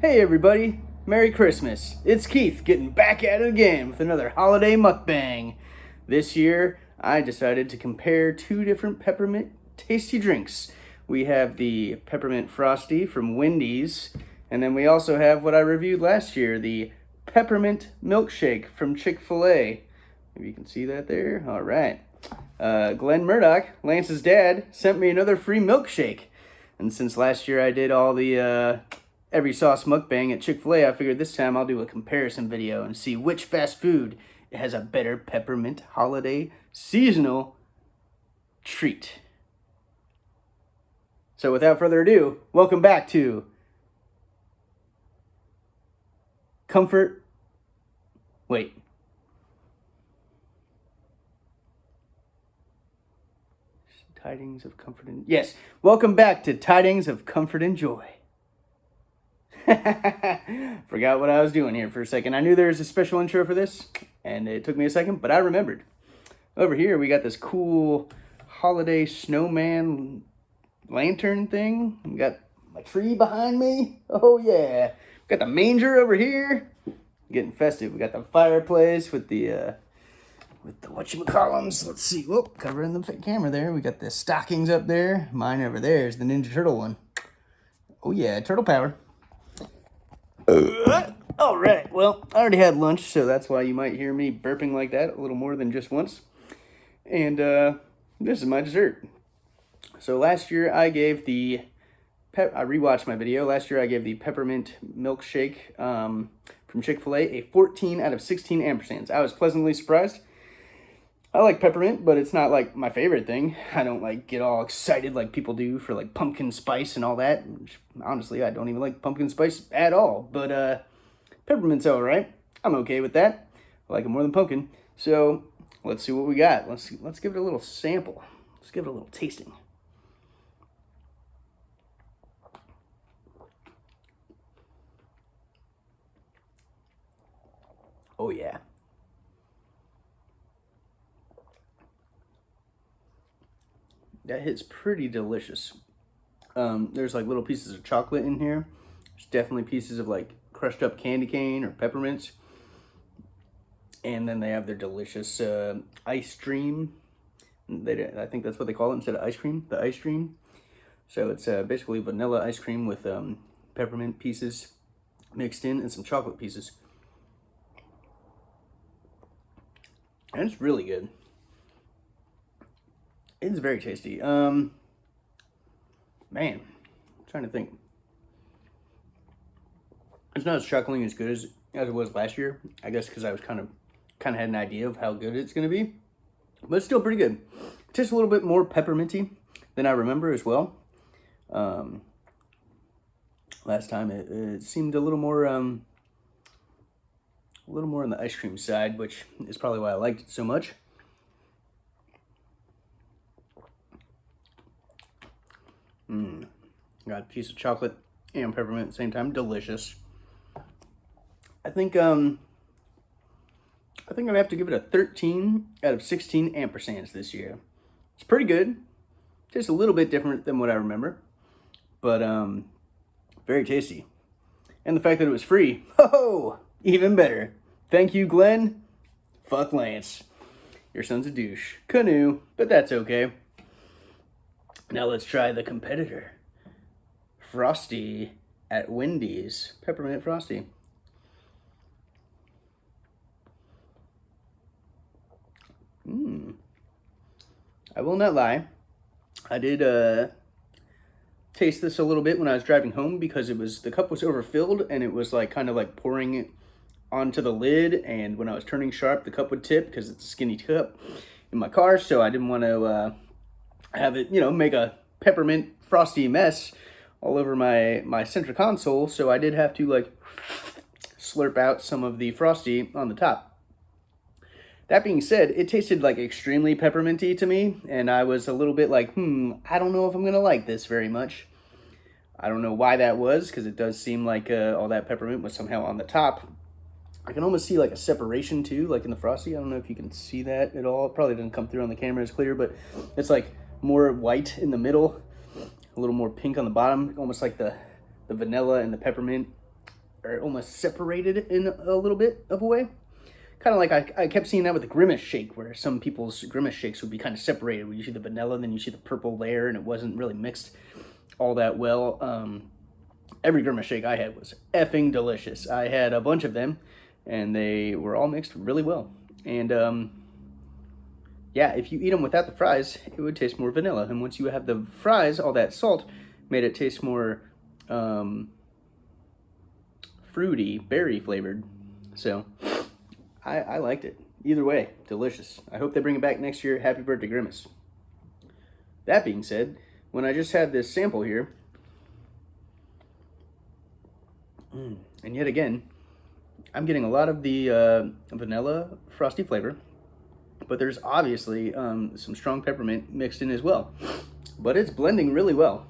Hey everybody, Merry Christmas. It's Keith getting back at it again with another holiday mukbang. This year, I decided to compare two different peppermint tasty drinks. We have the Peppermint Frosty from Wendy's, and then we also have what I reviewed last year, the Peppermint Milkshake from Chick-fil-A. Maybe you can see that there. All right. Glenn Murdoch, Lance's dad, sent me another free milkshake. And since last year I did all the every sauce mukbang at Chick-fil-A, I figured this time I'll do a comparison video and see which fast food has a better peppermint holiday seasonal treat. So without further ado, welcome back to Tidings of Comfort and... Yes, welcome back to Tidings of Comfort and Joy. Forgot what I was doing here for a second. I knew there was a special intro for this, and it took me a second, but I remembered. Over here, we got this cool holiday snowman lantern thing. We got my tree behind me. Oh, yeah. We got the manger over here. Getting festive. We got the fireplace with the whatchamacallums. Let's see. Whoop, covering the camera there. We got the stockings up there. Mine over there is the Ninja Turtle one. Oh, yeah, turtle power. All right, well, I already had lunch, so that's why you might hear me burping like that a little more than just once. And this is my dessert. So last year I gave I rewatched my video. Last year I gave the Peppermint Milkshake from Chick-fil-A a 14 out of 16 ampersands. I was pleasantly surprised. I like peppermint, but it's not like my favorite thing. I don't like get all excited like people do for like pumpkin spice and all that. Which, honestly, I don't even like pumpkin spice at all. But peppermint's all right. I'm okay with that. I like it more than pumpkin. So let's see what we got. Let's give it a little sample. Let's give it a little tasting. Oh yeah. That hits pretty delicious. There's like little pieces of chocolate in here. There's definitely pieces of like crushed up candy cane or peppermints. And then they have their delicious ice cream. I think that's what they call it instead of ice cream, the ice cream. So it's basically vanilla ice cream with peppermint pieces mixed in and some chocolate pieces. And it's really good. It's very tasty. Man, I'm trying to think. It's not as chocolatey as good as it was last year. I guess because I was kind of had an idea of how good it's going to be. But it's still pretty good. It tastes a little bit more pepperminty than I remember as well. Last time it seemed a little more on the ice cream side, which is probably why I liked it so much. Got a piece of chocolate and peppermint at the same time. Delicious. I think I'd have to give it a 13 out of 16 ampersands this year. It's pretty good. Tastes a little bit different than what I remember, but very tasty. And the fact that it was free, oh, even better. Thank you, Glenn. Fuck Lance. Your son's a douche. Canoe, but that's okay. Now let's try the competitor. Frosty at Wendy's. Peppermint Frosty. I will not lie. I did taste this a little bit when I was driving home because the cup was overfilled and it was like kind of like pouring it onto the lid, and when I was turning sharp the cup would tip because it's a skinny cup in my car, so I didn't want to have it, make a peppermint frosty mess all over my center console, so I did have to like slurp out some of the frosty on the top. That being said, it tasted like extremely pepperminty to me, and I was a little bit like, I don't know if I'm gonna like this very much. I don't know why that was, because it does seem like all that peppermint was somehow on the top. I can almost see like a separation too, like in the Frosty. I don't know if you can see that at all. It probably doesn't come through on the camera as clear, but it's like more white in the middle, a little more pink on the bottom, almost like the vanilla and the peppermint are almost separated in a little bit of a way. Kind of like I kept seeing that with the Grimace shake, where some people's Grimace shakes would be kind of separated, where you see the vanilla, then you see the purple layer, and it wasn't really mixed all that well. Every Grimace shake I had was effing delicious. I had a bunch of them, and they were all mixed really well. And yeah, if you eat them without the fries, it would taste more vanilla. And once you have the fries, all that salt made it taste more fruity, berry flavored. So I liked it. Either way, delicious. I hope they bring it back next year. Happy birthday, Grimace. That being said, when I just had this sample here, and yet again, I'm getting a lot of the vanilla Frosty flavor, but there's obviously some strong peppermint mixed in as well. But it's blending really well.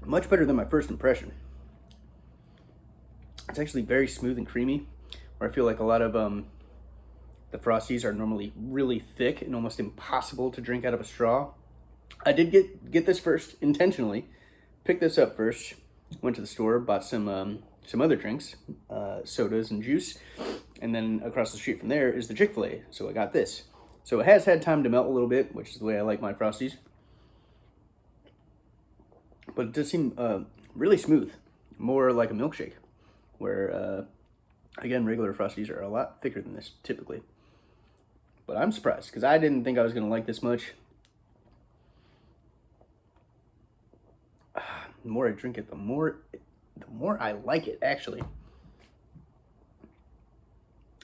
Much better than my first impression. It's actually very smooth and creamy, where I feel like a lot of the Frosties are normally really thick and almost impossible to drink out of a straw. I did get this first intentionally. Picked this up first, went to the store, bought some other drinks, sodas and juice, and then across the street from there is the Chick-fil-A, so I got this. So it has had time to melt a little bit, which is the way I like my Frosties. But it does seem really smooth, more like a milkshake, where, again, regular Frosties are a lot thicker than this, typically. But I'm surprised, because I didn't think I was going to like this much. The more I drink it, the more I like it, actually.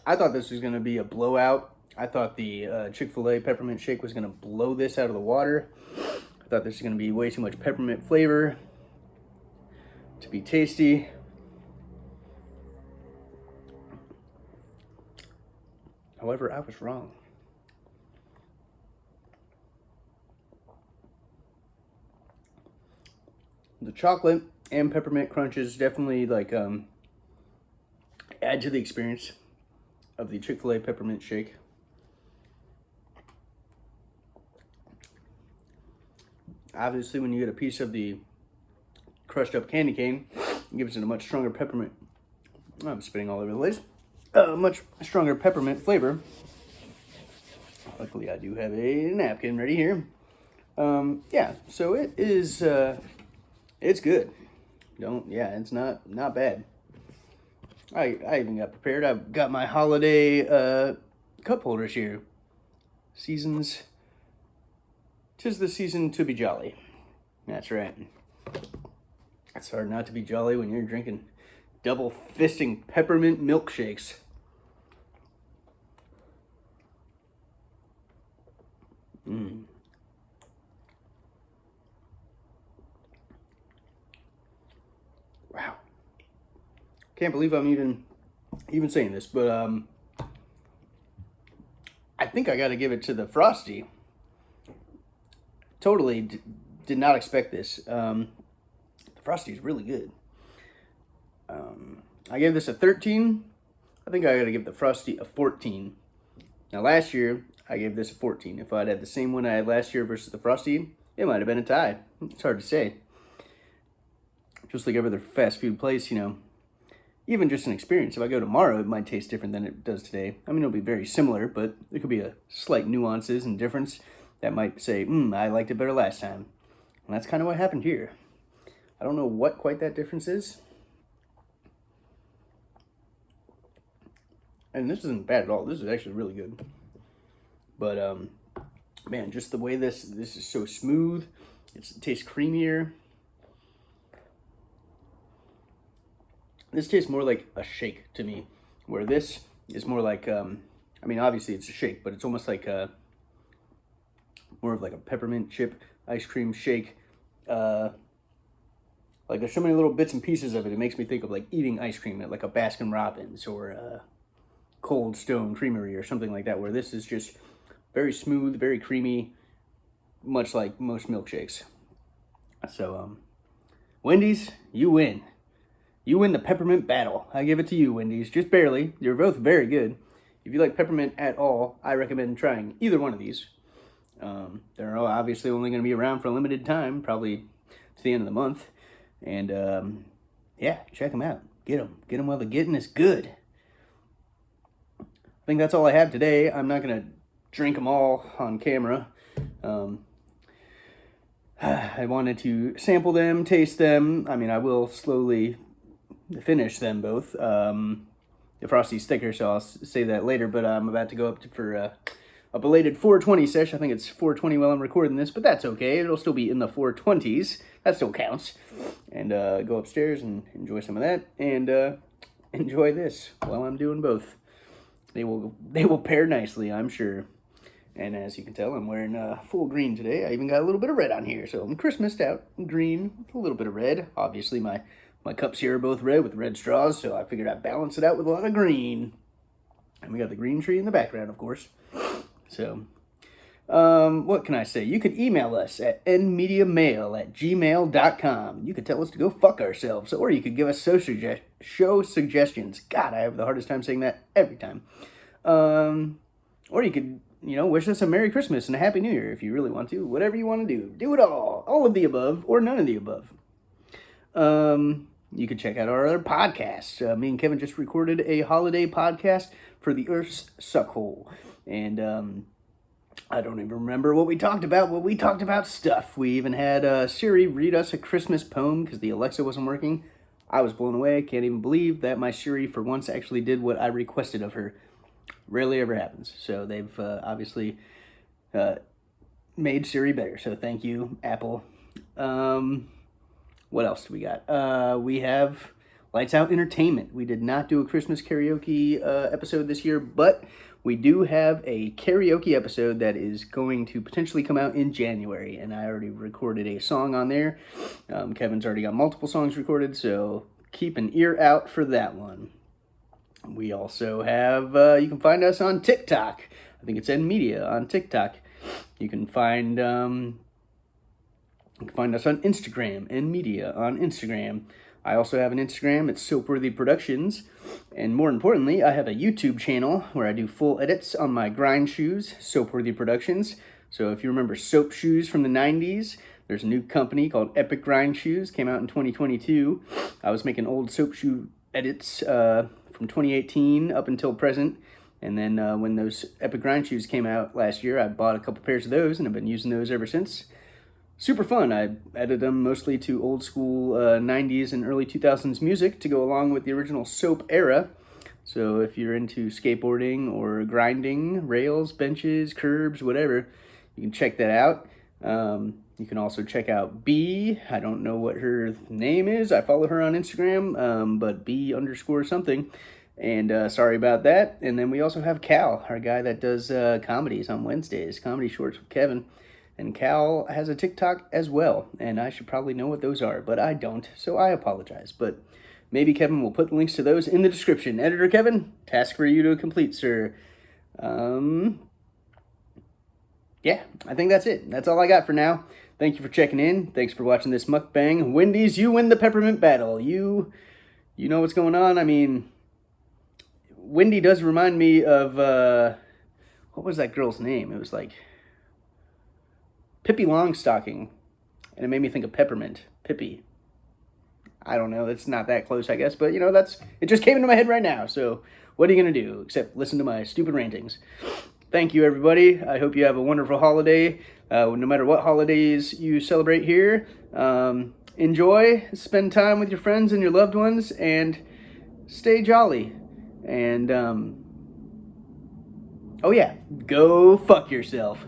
I thought this was going to be a blowout. I thought the Chick-fil-A peppermint shake was going to blow this out of the water. I thought this was going to be way too much peppermint flavor to be tasty. However, I was wrong. The chocolate and peppermint crunches definitely like add to the experience of the Chick-fil-A peppermint shake. Obviously, when you get a piece of the crushed up candy cane, it gives it a much stronger peppermint. I'm spitting all over the place. Much stronger peppermint flavor. Luckily, I do have a napkin ready here. Yeah, so it is. It's good. It's not bad. I even got prepared. I've got my holiday cup holders here. Seasons. 'Tis the season to be jolly. That's right. It's hard not to be jolly when you're drinking double fisting peppermint milkshakes. Wow. Can't believe I'm even saying this, but I think I got to give it to the Frosty. Totally did not expect this. The Frosty is really good. I gave this a 13. I think I got to give the Frosty a 14. Now last year I gave this a 14. If I'd had the same one I had last year versus the Frosty, it might have been a tie. It's hard to say. Just like every other fast food place, even just an experience. If I go tomorrow, it might taste different than it does today. I mean, it'll be very similar, but there could be a slight nuances and difference that might say, I liked it better last time. And that's kind of what happened here. I don't know what quite that difference is. And this isn't bad at all. This is actually really good. But, man, just the way this is so smooth. It tastes creamier. This tastes more like a shake to me, where this is more like, obviously it's a shake, but it's almost like more of like a peppermint chip ice cream shake. Like there's so many little bits and pieces of it. It makes me think of like eating ice cream at like a Baskin Robbins or a Cold Stone Creamery or something like that, where this is just very smooth, very creamy, much like most milkshakes. So, Wendy's, you win. You win the peppermint battle. I give it to you, Wendy's. Just barely. You're both very good. If you like peppermint at all, I recommend trying either one of these. They're obviously only going to be around for a limited time, probably to the end of the month. And yeah, check them out. Get them while the getting is good. I think that's all I have today. I'm not gonna drink them all on camera. I wanted to sample them, taste them. I mean, I will slowly finish them both. The Frosty sticker, so I'll say that later, but I'm about to go up for a belated 420 sesh. I think it's 420 while I'm recording this, but that's okay. It'll still be in the 420s. That still counts. And go upstairs and enjoy some of that, and enjoy this while I'm doing both. They will pair nicely, I'm sure. And as you can tell, I'm wearing full green today. I even got a little bit of red on here, so I'm Christmased out. Green with a little bit of red. Obviously, my cups here are both red with red straws, so I figured I'd balance it out with a lot of green. And we got the green tree in the background, of course. So, what can I say? You could email us at nmediamail@gmail.com. You could tell us to go fuck ourselves, or you could give us show suggestions. God, I have the hardest time saying that every time. Or you could, wish us a Merry Christmas and a Happy New Year if you really want to. Whatever you want to do. Do it all. All of the above, or none of the above. You can check out our other podcasts. Me and Kevin just recorded a holiday podcast for the Earth's Suckhole. And I don't even remember what we talked about, but we talked about stuff. We even had Siri read us a Christmas poem because the Alexa wasn't working. I was blown away. Can't even believe that my Siri for once actually did what I requested of her. Rarely ever happens. So they've obviously made Siri better. So thank you, Apple. What else do we got? We have Lights Out Entertainment. We did not do a Christmas karaoke episode this year, but we do have a karaoke episode that is going to potentially come out in January, and I already recorded a song on there. Kevin's already got multiple songs recorded, so keep an ear out for that one. We also have, you can find us on TikTok. I think it's NMedia on TikTok. You can find us on Instagram, NMedia on Instagram. I also have an Instagram, it's Soapworthy Productions. And more importantly, I have a YouTube channel where I do full edits on my grind shoes, Soapworthy Productions. So if you remember soap shoes from the 90s, there's a new company called Epic Grind Shoes, came out in 2022. I was making old soap shoe edits from 2018 up until present. And then when those Epic Grind Shoes came out last year, I bought a couple pairs of those and I've been using those ever since. Super fun. I edited them mostly to old school 90s and early 2000s music to go along with the original soap era. So if you're into skateboarding or grinding, rails, benches, curbs, whatever, you can check that out. You can also check out B. I don't know what her name is. I follow her on Instagram, but B_something. And sorry about that. And then we also have Cal, our guy that does comedies on Wednesdays, Comedy Shorts with Kevin. And Cal has a TikTok as well, and I should probably know what those are, but I don't, so I apologize. But maybe Kevin will put the links to those in the description. Editor Kevin, task for you to complete, sir. Yeah, I think that's it. That's all I got for now. Thank you for checking in. Thanks for watching this mukbang. Wendy's, you win the peppermint battle. You know what's going on. I mean, Wendy does remind me of, what was that girl's name? It was like Pippi Longstocking, and it made me think of Peppermint. Pippi. I don't know, it's not that close, I guess, but, it just came into my head right now, so what are you going to do except listen to my stupid rantings? Thank you, everybody. I hope you have a wonderful holiday, no matter what holidays you celebrate here. Enjoy, spend time with your friends and your loved ones, and stay jolly. And, oh yeah, go fuck yourself.